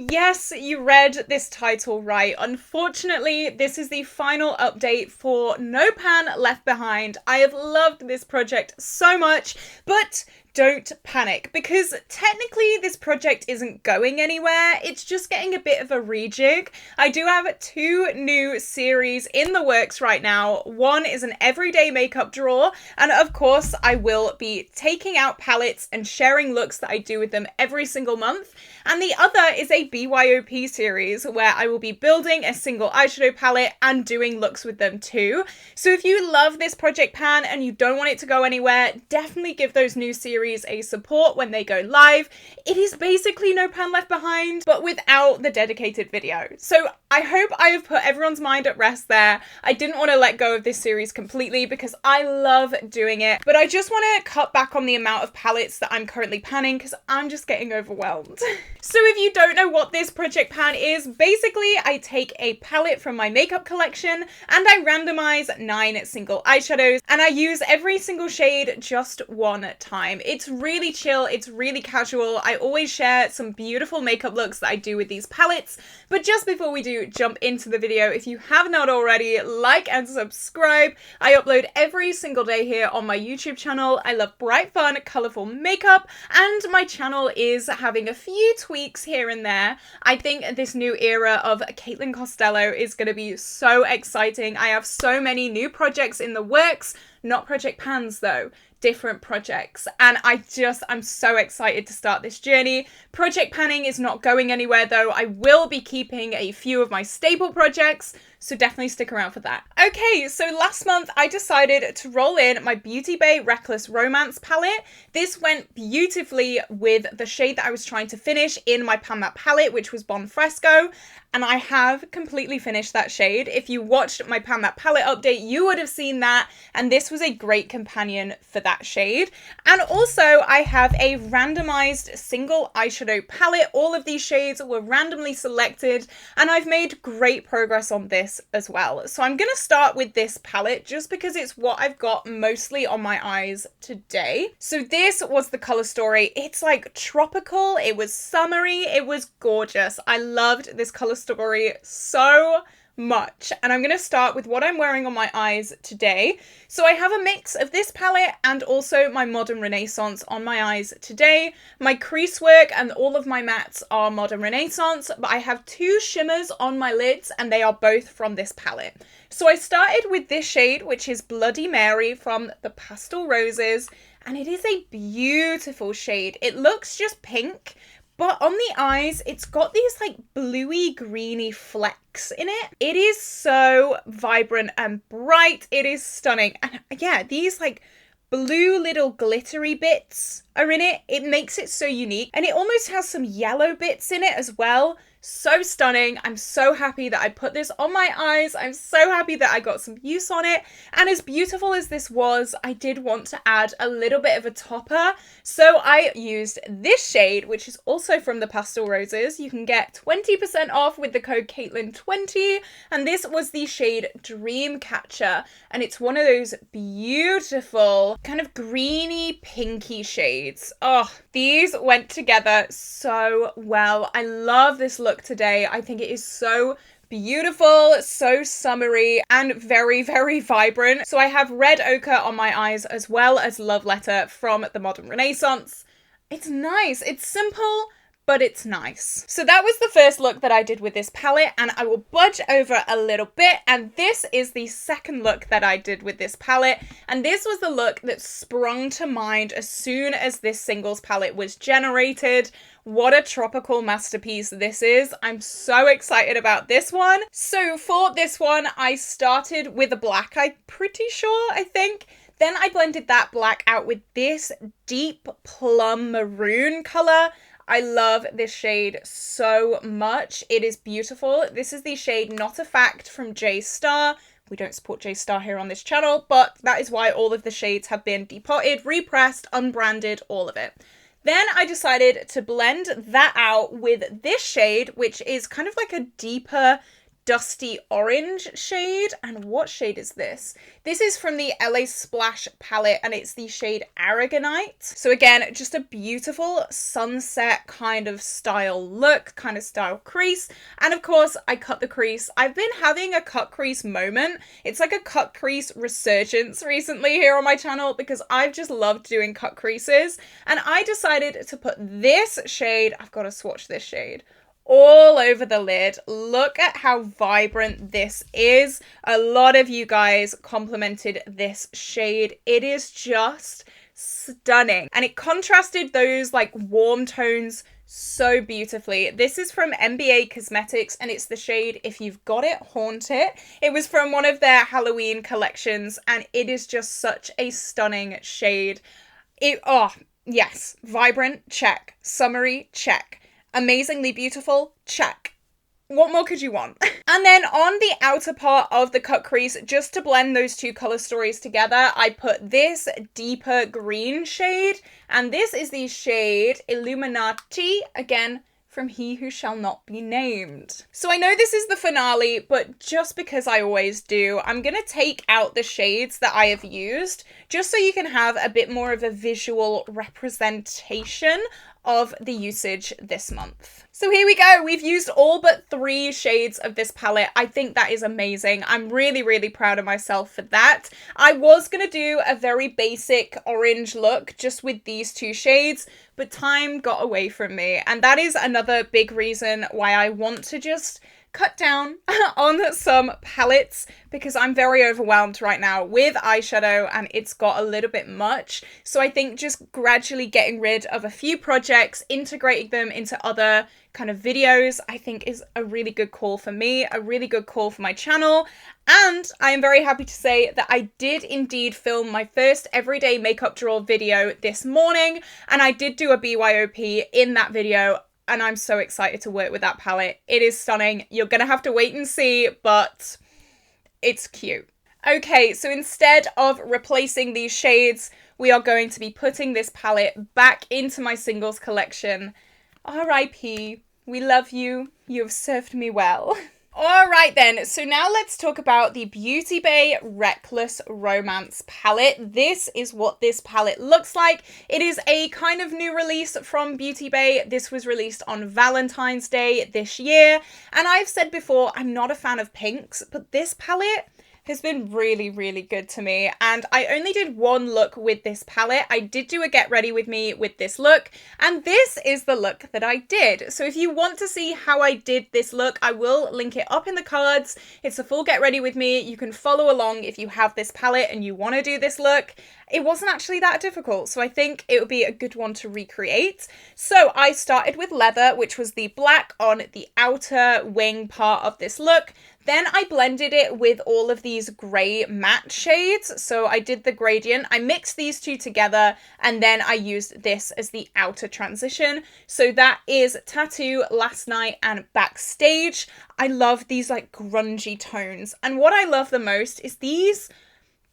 Yes, you read this title right. Unfortunately, this is the final update for No Pan Left Behind. I have loved this project so much, but don't panic, because technically this project isn't going anywhere. It's just getting a bit of a rejig. I do have 2 new series in the works right now. One is an everyday makeup drawer, and of course I will be taking out palettes and sharing looks that I do with them every single month. And the other is a BYOP series where I will be building a single eyeshadow palette and doing looks with them too. So if you love this project pan and you don't want it to go anywhere, definitely give those new series a support when they go live. It is basically No Pan Left Behind, but without the dedicated video. So I hope I have put everyone's mind at rest there. I didn't want to let go of this series completely because I love doing it, but I just want to cut back on the amount of palettes that I'm currently panning because I'm just getting overwhelmed. So if you don't know what this project pan is, basically I take a palette from my makeup collection and I randomize 9 single eyeshadows and I use every single shade just one time. It's really chill, it's really casual. I always share some beautiful makeup looks that I do with these palettes, but just before we do jump into the video, if you have not already, like and subscribe. I upload every single day here on my YouTube channel. I love bright, fun, colourful makeup, and my channel is having a few tweaks here and there. I think this new era of Costello is going to be so exciting. I have so many new projects in the works, not project pans though. Different projects, and I'm so excited to start this journey. Project panning is not going anywhere though. I will be keeping a few of my staple projects, so definitely stick around for that. Okay, so last month I decided to roll in my Beauty Bay Reckless Romance palette. This went beautifully with the shade that I was trying to finish in my Pan That palette, which was Bon Fresco, and I have completely finished that shade. If you watched my Pan That palette update, you would have seen that, and this was a great companion for that shade. And also I have a randomized single eyeshadow palette. All of these shades were randomly selected, and I've made great progress on this as well. So I'm gonna start with this palette just because it's what I've got mostly on my eyes today. So this was the color story. It's like tropical, it was summery, it was gorgeous. I loved this color story so much, and I'm going to start with what I'm wearing on my eyes today. So I have a mix of this palette and also my Modern Renaissance on my eyes today. My crease work and all of my mattes are Modern Renaissance, but I have 2 shimmers on my lids and they are both from this palette. So I started with this shade, which is Bloody Mary from the Pastel Roses, and it is a beautiful shade. It looks just pink, but on the eyes, it's got these like bluey greeny flecks in it. It is so vibrant and bright. It is stunning. And yeah, these like blue little glittery bits are in it. It makes it so unique. And it almost has some yellow bits in it as well. So stunning. I'm so happy that I put this on my eyes. I'm so happy that I got some use on it. And as beautiful as this was, I did want to add a little bit of a topper. So I used this shade, which is also from the Pastel Roses. You can get 20% off with the code Caitlin20. And this was the shade Dreamcatcher. And it's one of those beautiful kind of greeny pinky shades. Oh, these went together so well. I love this look today. I think it is so beautiful, so summery, and very, very vibrant. So I have Red Ochre on my eyes as well as Love Letter from the Modern Renaissance. It's nice. It's simple, but it's nice. So that was the first look that I did with this palette, and I will budge over a little bit, and this is the second look that I did with this palette, and this was the look that sprung to mind as soon as this singles palette was generated. What a tropical masterpiece this is. I'm so excited about this one. So for this one, I started with a black, I'm pretty sure, I think. Then I blended that black out with this deep plum maroon color. I love this shade so much. It is beautiful. This is the shade Not a Fact from J Star. We don't support J Star here on this channel, but that is why all of the shades have been depotted, repressed, unbranded, all of it. Then I decided to blend that out with this shade, which is kind of like a deeper dusty orange shade. And what shade is this? This is from the LA Splash palette and it's the shade Aragonite. So again, just a beautiful sunset kind of style look, kind of style crease. And of course, I cut the crease. I've been having a cut crease moment. It's like a cut crease resurgence recently here on my channel because I've just loved doing cut creases. And I decided to put this shade, I've got to swatch this shade, all over the lid. Look at how vibrant this is. A lot of you guys complimented this shade. It is just stunning. And it contrasted those like warm tones so beautifully. This is from NBA Cosmetics and it's the shade If You've Got It, Haunt It. It was from one of their Halloween collections and it is just such a stunning shade. Yes, vibrant, check. Summery, check. Amazingly beautiful, check. What more could you want? And then on the outer part of the cut crease, just to blend those two color stories together, I put this deeper green shade. And this is the shade Illuminati, again, from He Who Shall Not Be Named. So I know this is the finale, but just because I always do, I'm going to take out the shades that I have used, just so you can have a bit more of a visual representation of the usage this month. So here we go. We've used all but 3 shades of this palette. I think that is amazing. I'm really, really proud of myself for that. I was going to do a very basic orange look just with these 2 shades, but time got away from me. And that is another big reason why I want to just cut down on some palettes because I'm very overwhelmed right now with eyeshadow and it's got a little bit much. So I think just gradually getting rid of a few projects, integrating them into other kind of videos, I think is a really good call for me, a really good call for my channel. And I am very happy to say that I did indeed film my first everyday makeup draw video this morning, and I did do a BYOP in that video. And I'm so excited to work with that palette. It is stunning. You're going to have to wait and see, but it's cute. Okay, so instead of replacing these shades, we are going to be putting this palette back into my singles collection. R.I.P. We love you. You have served me well. All right then, so now let's talk about the Beauty Bay Reckless Romance palette. This is what this palette looks like. It is a kind of new release from Beauty Bay. This was released on Valentine's Day this year. And I've said before, I'm not a fan of pinks, but this palette has been really, really good to me. And I only did one look with this palette. I did do a get ready with me with this look, and this is the look that I did. So if you want to see how I did this look, I will link it up in the cards. It's a full get ready with me. You can follow along if you have this palette and you want to do this look. It wasn't actually that difficult, so I think it would be a good one to recreate. So I started with leather, which was the black on the outer wing part of this look. Then I blended it with all of these grey matte shades. So I did the gradient, I mixed these two together, and then I used this as the outer transition. So that is Tattoo, Last Night, and Backstage. I love these like grungy tones. And what I love the most is these,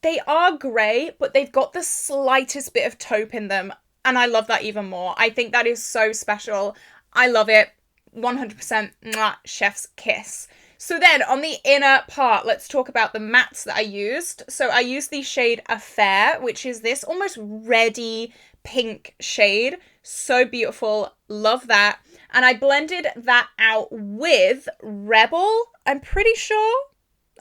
they are grey, but they've got the slightest bit of taupe in them. And I love that even more. I think that is so special. I love it. 100% mwah, chef's kiss. So then on the inner part, let's talk about the mattes that I used. So I used the shade Affair, which is this almost reddy pink shade. So beautiful. Love that. And I blended that out with Rebel, I'm pretty sure.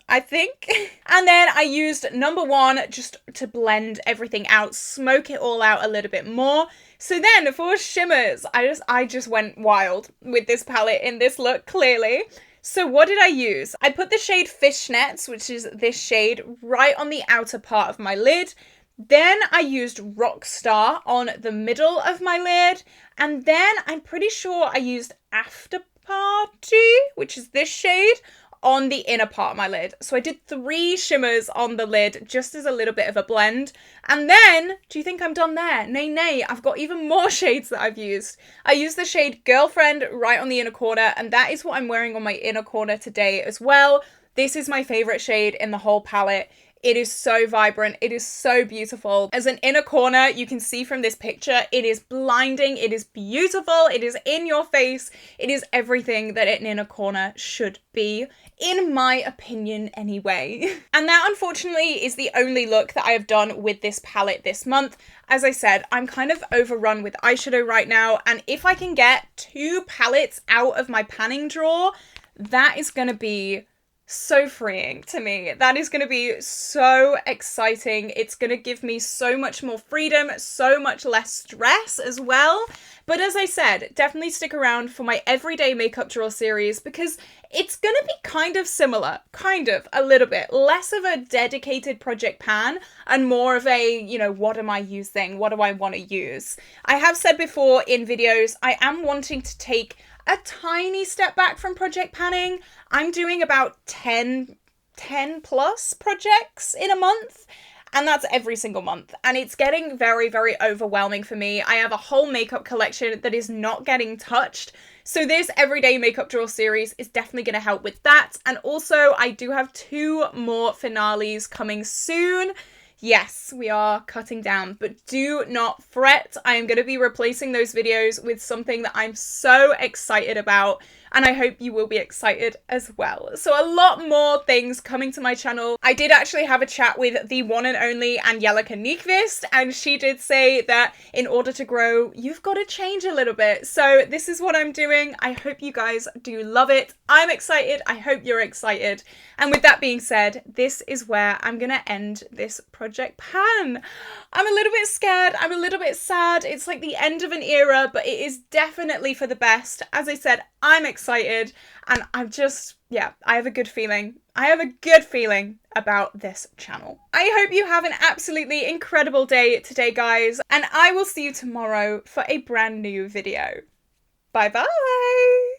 I think. And then I used number 1 just to blend everything out, smoke it all out a little bit more. So then for shimmers, I just went wild with this palette in this look, clearly. So what did I use? I put the shade Fishnets, which is this shade, right on the outer part of my lid. Then I used Rockstar on the middle of my lid. And then I'm pretty sure I used After Party, which is this shade, on the inner part of my lid. So I did 3 shimmers on the lid just as a little bit of a blend. And then, do you think I'm done there? Nay, I've got even more shades that I've used. I used the shade Girlfriend right on the inner corner, and that is what I'm wearing on my inner corner today as well. This is my favorite shade in the whole palette. It is so vibrant. It is so beautiful. As an inner corner, you can see from this picture, it is blinding. It is beautiful. It is in your face. It is everything that an inner corner should be, in my opinion anyway. And that unfortunately is the only look that I have done with this palette this month. As I said, I'm kind of overrun with eyeshadow right now, and if I can get 2 palettes out of my panning drawer, that is going to be so freeing to me. That is going to be so exciting. It's going to give me so much more freedom, so much less stress as well. But as I said, definitely stick around for my everyday makeup drawer series because it's going to be kind of similar, a little bit. Less of a dedicated project pan and more of a, you know, what am I using? What do I want to use? I have said before in videos, I am wanting to take a tiny step back from project panning. I'm doing about 10 plus projects in a month, and that's every single month. And it's getting very, very overwhelming for me. I have a whole makeup collection that is not getting touched. So this everyday makeup drawer series is definitely going to help with that. And also I do have 2 more finales coming soon. Yes, we are cutting down, but do not fret. I am going to be replacing those videos with something that I'm so excited about, and I hope you will be excited as well. So a lot more things coming to my channel. I did actually have a chat with the one and only Angelica Nyqvist, and she did say that in order to grow, you've got to change a little bit. So this is what I'm doing. I hope you guys do love it. I'm excited. I hope you're excited. And with that being said, this is where I'm going to end this project pan. I'm a little bit scared. I'm a little bit sad. It's like the end of an era, but it is definitely for the best. As I said, I'm excited and I'm just, yeah, I have a good feeling. I have a good feeling about this channel. I hope you have an absolutely incredible day today, guys, and I will see you tomorrow for a brand new video. Bye bye.